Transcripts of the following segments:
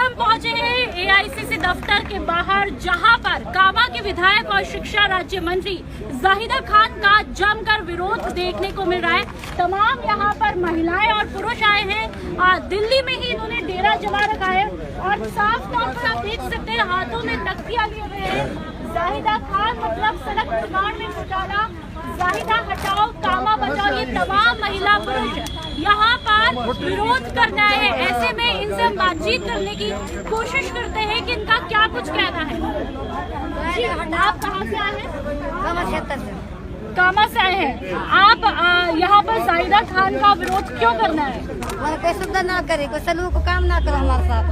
हम पहुंचे हैं एआईसीसी दफ्तर के बाहर, जहां पर कामा के विधायक और शिक्षा राज्य मंत्री जाहिदा खान का जमकर विरोध देखने को मिल रहा है। तमाम यहां पर महिलाएं और पुरुष आए हैं। दिल्ली में ही इन्होंने डेरा जमा रखा है और साफ तौर पर आप देख सकते हैं हाथों में तख्तियां लिए हुए हैं। जाहिदा खान मतलब सड़क निर्माण में घोटाला, जाहिदा हटाओ कामा बचाओ, ये तमाम महिला पुरुष यहाँ पर विरोध करना है। ऐसे में इनसे हम बातचीत करने की कोशिश करते हैं कि इनका क्या कुछ कहना है। जी, आप कहाँ से आए हैं? कामा से आए हैं आप। यहाँ पर जाहिदा खान का विरोध क्यों करना है? कोई सुविधा ना करे, कोई सलूक को काम ना करो, हमारे साथ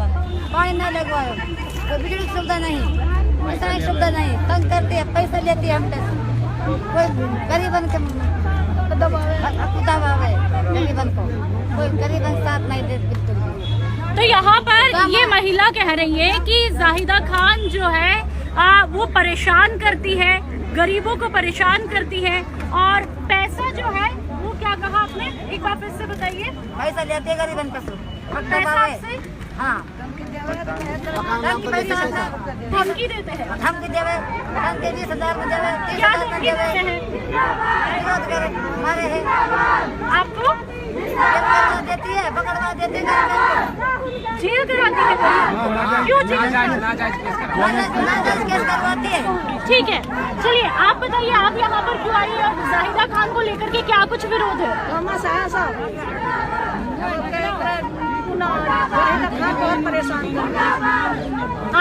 पानी न लगवाओ, कोई बिजली की सुविधा नहीं, पैसा की सुविधा नहीं, तंग करती है, पैसा लेती है हमसे। कोई गरीबन के दबावे गरीबन को, कोई गरीबन साथ नहीं दे बिल्कुल। तो यहाँ पर ये महिला कह रही है कि जाहिदा खान जो है वो परेशान करती है, गरीबों को परेशान करती है और पैसा जो है वो क्या कहा आपने, एक बार फिर से बताइए। पैसा लेते है गरीबन पे, पैसा से हाँ धमकी देते हैं, धमकी देवे, धमकी 20,000 में देवे, 30,000 में देवे, विरोध करे मारे है आपको देती है, पकड़वा देते हैं, जेल कराती है। क्यों जेल केस करवाती है? ठीक है, चलिए आप बताइए, आप यहाँ पर क्यों आई और जाहिदा खान को लेकर के क्या कुछ विरोध है? बहुत परेशान किया।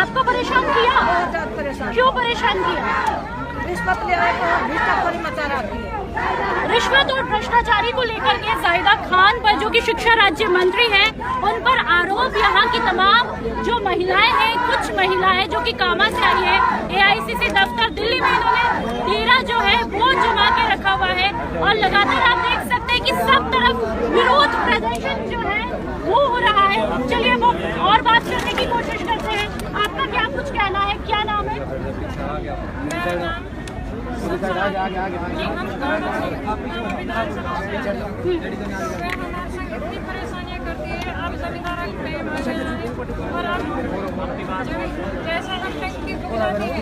आपको परेशान किया? क्यों परेशान किया? रिश्वत ले आए तो भ्रष्टाचारी मचा रही है। रिश्वत और भ्रष्टाचारी को लेकर के जाहिदा खान पर, जो कि शिक्षा राज्य मंत्री हैं, उन पर आरोप यहाँ की तमाम जो महिलाएं हैं, कुछ महिलाएं जो कि कामा से आई है, एआईसीसी दफ्तर दिल्ली में इन्होंने डेरा जो है वो जमा के रखा हुआ है और लगातार आप देख सकते हैं कि सब तरफ विरोध प्रदर्शन जो है वो हो रहा है। चलिए वो और बात करने की कोशिश करते हैं। आपका क्या कुछ कहना है, क्या नाम है? परेशानियाँ करती है, आप जमींदार और जैसे हम टंकी बुलाते हैं,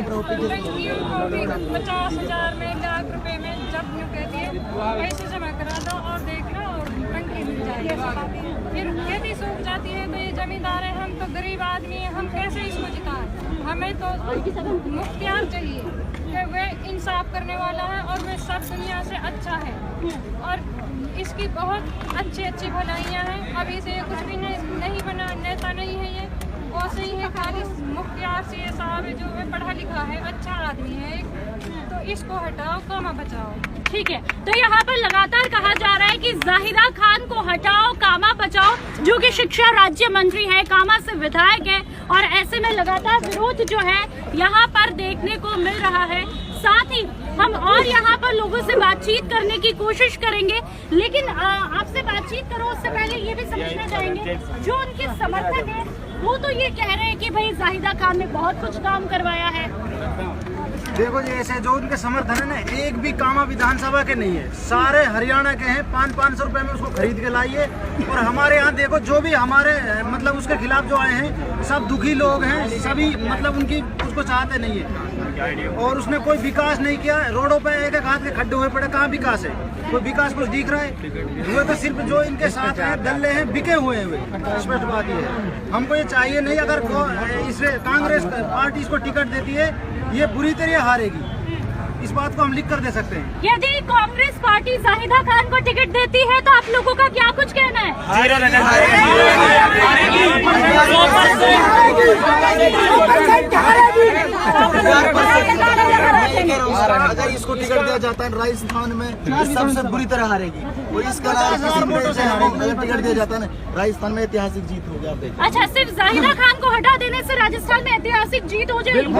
टंकियों को भी 50,000 में, 1,00,000 रुपए में जब यूँ कहती है पैसे जमा करा दो और देख लो और टंकी मिल जाएगी। फिर खेती सूख जाती है तो ये जमींदार है, हम तो गरीब आदमी हैं, हम कैसे इसको जिताएं? हमें तो मुख्तियार चाहिए कि वे इंसाफ करने वाला है और वे सब दुनिया से अच्छा है और इसकी बहुत अच्छी भलाइयाँ हैं। अभी से ये कुछ भी नहीं बना, नेता नहीं है ये, वैसे ही है, खाली मुख्तियार से ये साहब है जो है पढ़ा लिखा है, अच्छा आदमी है, तो इसको हटाओ, कामा बचाओ। ठीक है, तो यहाँ पर लगातार कहा जा रहा है कि जाहिदा खान को हटाओ, कामा बचाओ, जो कि शिक्षा राज्य मंत्री है, कामा से विधायक है और ऐसे में लगातार विरोध जो है यहाँ पर देखने को मिल रहा है। साथ ही हम और यहाँ पर लोगों से बातचीत करने की कोशिश करेंगे, लेकिन आपसे बातचीत करो उससे पहले ये भी समझना चाहेंगे, जो उनके समर्थक हैं वो तो ये कह रहे हैं कि भाई जाहिदा खान ने बहुत कुछ काम करवाया है। देखो जी, ऐसे जो उनके समर्थन है ना, एक भी कामा विधानसभा के नहीं है, सारे हरियाणा के हैं। 500-500 रुपए में उसको खरीद के लाइए। और हमारे यहाँ देखो, जो भी हमारे मतलब उसके खिलाफ जो आए हैं, सब दुखी लोग हैं, सभी मतलब उनकी उसको चाहते नहीं है और उसने कोई विकास नहीं किया। रोडों पे एक हाथ के खड्डे हुए पड़े, कहाँ विकास है? कोई विकास कुछ दिख रहा है? हुए तो सिर्फ जो इनके साथ हैं, दल्ले हैं, बिके हुए हैं वे। स्पष्ट बात ये है, हमको ये चाहिए नहीं। अगर इसे कांग्रेस पार्टी इसको टिकट देती है, ये बुरी तरह हारेगी, इस बात को हम लिख कर दे सकते हैं। यदि कांग्रेस पार्टी जाहिदा खान को टिकट देती है तो आप लोगों का क्या कुछ कहना है? अगर इसको टिकट दिया जाता है राजस्थान में, सबसे बुरी तरह हारेगी। और इसका अगर टिकट दिया जाता है ना, राजस्थान में ऐतिहासिक जीत होगी। आप देखिए। अच्छा, सिर्फ जाहिदा खान को हटा देने से राजस्थान में ऐतिहासिक जीत हो जाएगी?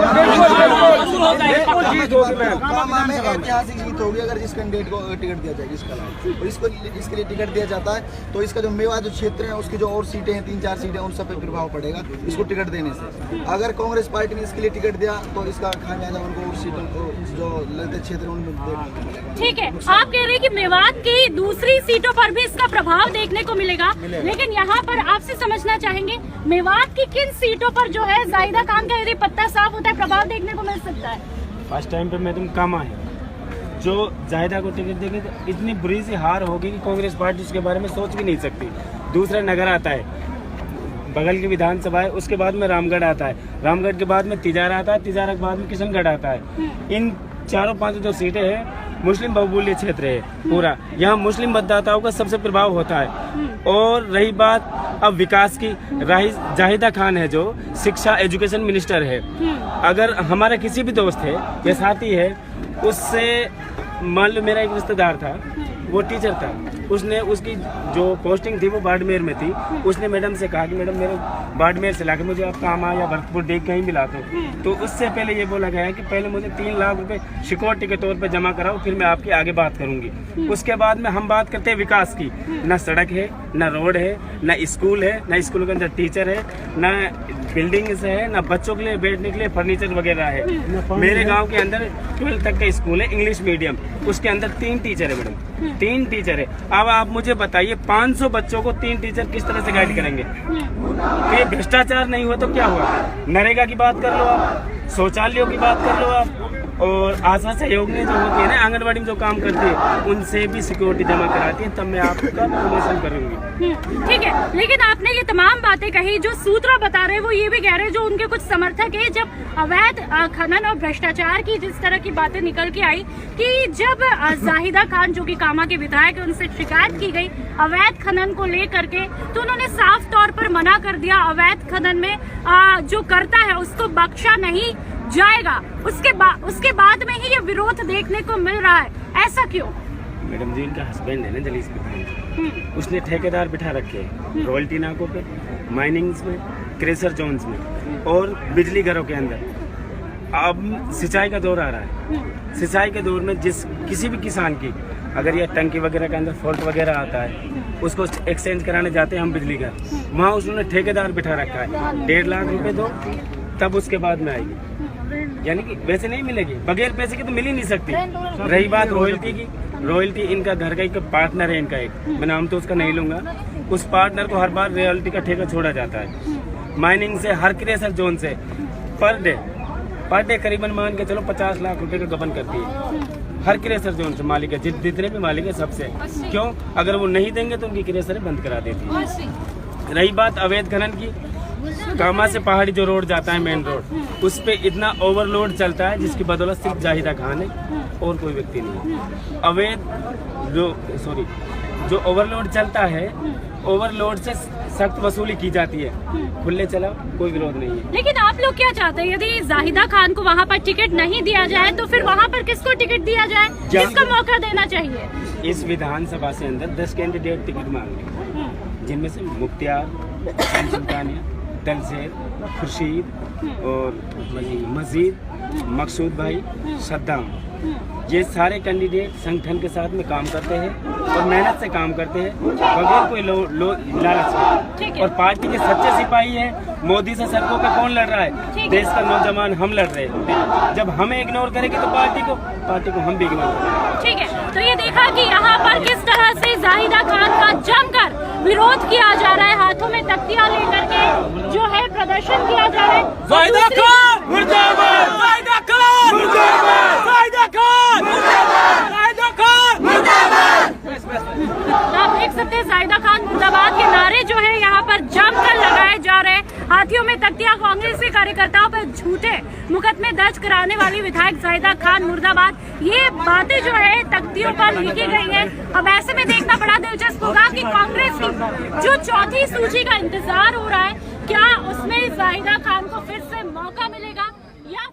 कामा में ऐतिहासिक जीत होगी अगर जिस कैंडिडेट को टिकट दिया जाएगा इसका लाभ। और इसको इसके लिए टिकट दिया जाता है तो इसका जो मेवा जो क्षेत्र है, उसकी जो और सीटें हैं, 3-4 सीटें, उन सब पे प्रभाव पड़ेगा इसको टिकट देने से। अगर कांग्रेस पार्टी ने इसके लिए टिकट दिया तो इसका खामियाजा उनको उस सीटों को जो लगते क्षेत्र क्षेत्र है उनमें देखने को मिलेगा। ठीक है, आप कह रहे हैं कि मेवात की दूसरी सीटों पर भी इसका प्रभाव देखने को मिलेगा, लेकिन यहाँ पर आपसे समझना चाहेंगे मेवात की किन सीटों पर जो है जाहिदा खान का यदि पत्ता साफ होता है प्रभाव देखने को मिल सकता है? फर्स्ट टाइम पे मैडम कामा है जो जाहिदा को टिकट देंगे तो इतनी बुरी सी हार होगी कि कांग्रेस पार्टी उसके बारे में सोच भी नहीं सकती। दूसरा नगर आता है, बगल की विधानसभा है, उसके बाद में रामगढ़ आता है, रामगढ़ के बाद में तिजारा आता है, तिजारा के बाद में किशनगढ़ आता है। इन चारों पांच जो सीटें हैं मुस्लिम बहुमूल्य क्षेत्र है पूरा, यहाँ मुस्लिम मतदाताओं का सबसे प्रभाव होता है। और रही बात अब विकास की, जाहिदा खान है जो शिक्षा एजुकेशन मिनिस्टर है, अगर हमारा किसी भी दोस्त है या साथी है उससे, मान लो मेरा एक रिश्तेदार था वो टीचर था, उसने उसकी जो पोस्टिंग थी वो बाड़मेर में थी, उसने मैडम से कहा कि मैडम मेरे बाड़मेर से लाके मुझे आप कामा या भरतपुर देख कहीं मिला दो, तो उससे पहले ये बोला गया है कि पहले मुझे 3 लाख रुपए सिक्योरिटी के तौर पे जमा कराओ, फिर मैं आपकी आगे बात करूंगी। उसके बाद में हम बात करते हैं विकास की, ना सड़क है, ना रोड है, ना स्कूल है, ना स्कूल के अंदर टीचर है, ना बिल्डिंग्स है, ना बच्चों के लिए बैठने के लिए फर्नीचर वगैरह है। मेरे गाँव के अंदर 12th तक का स्कूल है इंग्लिश मीडियम, उसके अंदर 3 टीचर है मैडम, 3 टीचर है। अब आप मुझे बताइए 500 बच्चों को 3 टीचर किस तरह से गाइड करेंगे? तो ये भ्रष्टाचार नहीं हुआ तो क्या हुआ? नरेगा की बात कर लो आप, शौचालयों की बात कर लो आप, और आशा सहयोग में जो होती है ना आंगनबाड़ी में जो काम करती है उनसे भी सिक्योरिटी जमा कराती है, तब मैं आपका प्रमोशन करूंगी। ठीक है, लेकिन आपने ये तमाम बातें कही, जो सूत्र बता रहे वो ये भी कह रहे हैं जो उनके कुछ समर्थक है, जब अवैध खनन और भ्रष्टाचार की जिस तरह की बातें निकल के आई कि जब जाहिदा खान जो कि कामा के विधायक है उनसे शिकायत की गई अवैध खनन को लेकर के, तो उन्होंने साफ तौर पर मना कर दिया, अवैध खनन में जो करता है उसको बख्शा नहीं जाएगा। उसके बाद में ही ये विरोध देखने को मिल रहा है, ऐसा क्यों? मैडम जी इनका हस्बैंड है ना जलीस प्रधान, उसने ठेकेदार बिठा रखे हैं रॉयल्टी नाकों पे, माइनिंग्स में, क्रेशर जोन्स में और बिजली घरों के अंदर। अब सिंचाई का दौर आ रहा है, सिंचाई के दौर में किसी भी किसान की अगर ये टंकी वगैरह के अंदर फॉल्ट वगैरह आता है उसको एक्सचेंज कराने जाते हैं हम बिजली घर, वहाँ उसने ठेकेदार बिठा रखा है, 1.5 लाख रुपए दो तब उसके बाद में आएगी, यानी कि वैसे नहीं मिलेगी, बगैर पैसे की तो मिल ही नहीं सकती। रही बात रॉयल्टी की, रॉयल्टी इनका घर का एक पार्टनर है, इनका एक, मैं नाम तो उसका नहीं लूंगा, उस पार्टनर को हर बार रॉयल्टी का ठेका छोड़ा जाता है। माइनिंग से, हर क्रेशर जोन से पर डे करीबन मान के चलो 50 लाख रुपए का गबन करती है हर क्रेशर जोन से मालिक है, जितने भी मालिक है सबसे। क्यों? अगर वो नहीं देंगे तो उनकी क्रेशर बंद करा देती है। रही बात अवैध खनन की, कामा से पहाड़ी जो रोड जाता है मेन रोड, उस पे इतना ओवरलोड चलता है जिसकी बदौलत सिर्फ जाहिदा खान है और कोई व्यक्ति नहीं है। अवैध जो ओवरलोड चलता है, ओवरलोड से सख्त वसूली की जाती है, खुले चलाओ कोई विरोध नहीं है। लेकिन आप लोग क्या चाहते हैं, यदि जाहिदा खान को वहाँ पर टिकट नहीं दिया जाए तो फिर वहाँ पर किसको टिकट दिया जाए, किसको मौका देना चाहिए? इस विधानसभा से अंदर 10 कैंडिडेट टिकट मांगे, जिनमें से मुख्तियार, सुल्तानिया, दलसेर, खुर्शीद और मजीद, मकसूद भाई, सद्दाम, ये सारे कैंडिडेट संगठन के साथ में काम करते हैं और मेहनत से काम करते हैं बगैर कोई लालच के। और पार्टी के सच्चे सिपाही हैं। मोदी से सड़कों पे कौन लड़ रहा है? देश का नौजवान हम लड़ रहे हैं। जब हमें इग्नोर करेंगे तो पार्टी को हम भी इग्नोर करेंगे। ठीक है, तो ये देखा कि यहाँ पर किस तरह से जाहिदा खान का जमकर विरोध किया जा रहा है, हाथों में तख्तियां लेकर के जो है प्रदर्शन किया जा रहा है। जाहिदा खान मुर्दाबाद, जाहिदा खान मुर्दाबाद, जाहिदा खान मुर्दाबाद, जाहिदा खान मुर्दाबाद। आप देख सकते हैं जाहिदा खान मुर्दाबाद के नारे जो है यहाँ पर जमकर लगाए जा रहे हैं। हाथियों में तख्तियां, कांग्रेस के कार्यकर्ताओं पर झूठे मुकदमे दर्ज कराने वाली विधायक जाहिदा खान मुर्दाबाद, ये बातें जो है तख्तियों पर लिखी गई है। अब ऐसे में देखना बड़ा दिलचस्प होगा कि कांग्रेस की जो चौथी सूची का इंतजार हो रहा है, क्या उसमें जाहिदा खान को फिर से मौका मिलेगा या